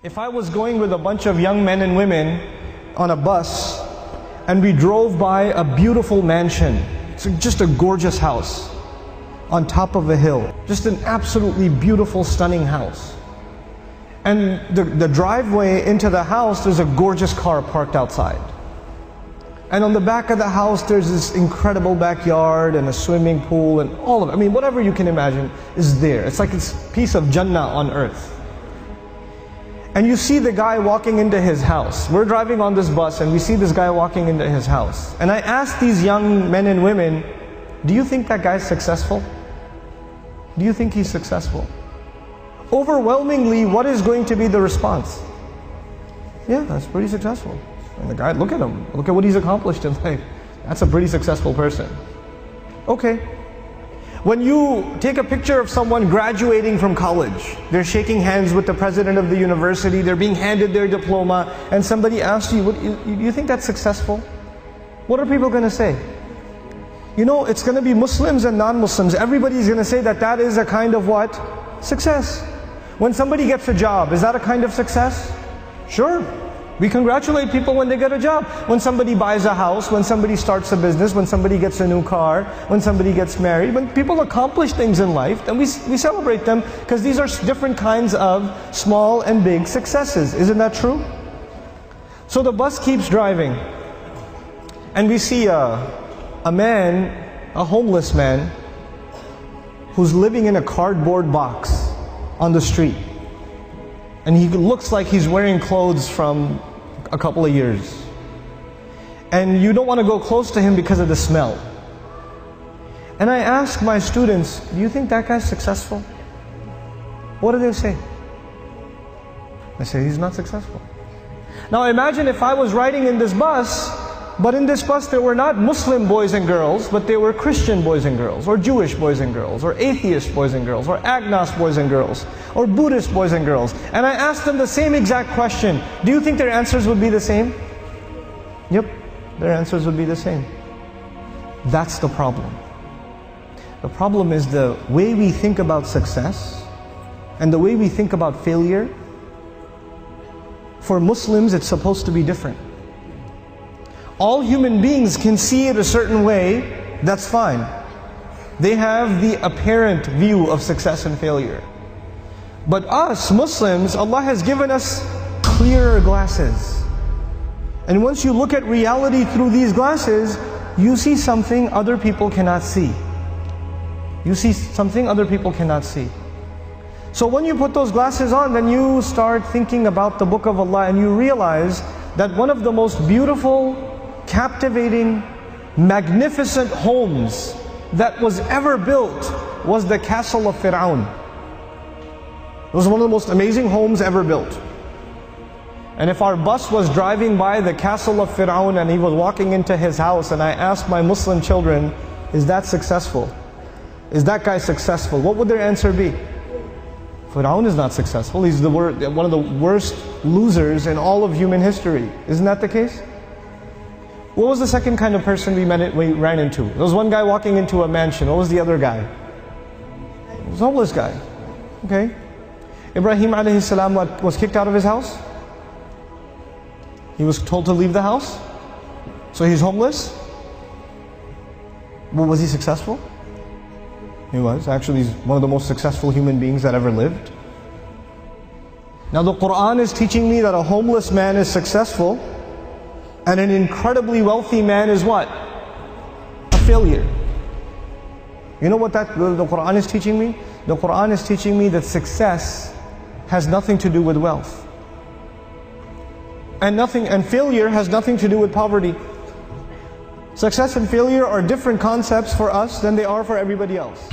If I was going with a bunch of young men and women on a bus and we drove by a beautiful mansion, it's just a gorgeous house on top of a hill, just an absolutely beautiful, stunning house. And the driveway into the house, there's a gorgeous car parked outside. And on the back of the house, there's this incredible backyard and a swimming pool and all of it. I mean, whatever you can imagine is there. It's like it's a piece of Jannah on earth. And you see the guy walking into his house. We're driving on this bus and we see this guy walking into his house. And I asked these young men and women, do you think that guy's successful? Do you think he's successful? Overwhelmingly, what is going to be the response? Yeah, that's pretty successful. And the guy, look at him. Look at what he's accomplished in life. That's a pretty successful person. Okay. When you take a picture of someone graduating from college, they're shaking hands with the president of the university, they're being handed their diploma, and somebody asks you, you think that's successful? What are people going to say? You know, it's going to be Muslims and non-Muslims. Everybody's going to say that that is a kind of what? Success. When somebody gets a job, is that a kind of success? Sure. We congratulate people when they get a job. When somebody buys a house, when somebody starts a business, when somebody gets a new car, when somebody gets married, when people accomplish things in life, then we celebrate them because these are different kinds of small and big successes. Isn't that true? So the bus keeps driving and we see a man, a homeless man, who's living in a cardboard box on the street. And he looks like he's wearing clothes from a couple of years. And you don't want to go close to him because of the smell. And I ask my students, do you think that guy's successful? What do they say? I say, he's not successful. Now imagine if I was riding in this bus, but in this bus there were not Muslim boys and girls, but they were Christian boys and girls, or Jewish boys and girls, or atheist boys and girls, or agnostic boys and girls, or Buddhist boys and girls. And I asked them the same exact question. Do you think their answers would be the same? Yep, their answers would be the same. That's the problem. The problem is the way we think about success and the way we think about failure. For Muslims, it's supposed to be different. All human beings can see it a certain way, that's fine. They have the apparent view of success and failure. But us, Muslims, Allah has given us clearer glasses. And once you look at reality through these glasses, you see something other people cannot see. You see something other people cannot see. So when you put those glasses on, then you start thinking about the Book of Allah and you realize that one of the most beautiful, captivating, magnificent homes that was ever built was the castle of Fir'aun. It was one of the most amazing homes ever built. And if our bus was driving by the castle of Fir'aun and he was walking into his house and I asked my Muslim children, is that successful? Is that guy successful? What would their answer be? Fir'aun is not successful. He's one of the worst losers in all of human history. Isn't that the case? What was the second kind of person we ran into? There was one guy walking into a mansion. What was the other guy? It was a homeless guy. Okay. Ibrahim alayhi salam was kicked out of his house. He was told to leave the house. So he's homeless. Well, was he successful? He was. Actually, he's one of the most successful human beings that ever lived. Now the Quran is teaching me that a homeless man is successful and an incredibly wealthy man is what? A failure. You know what the Quran is teaching me? The Quran is teaching me that success has nothing to do with wealth. And failure has nothing to do with poverty. Success and failure are different concepts for us than they are for everybody else.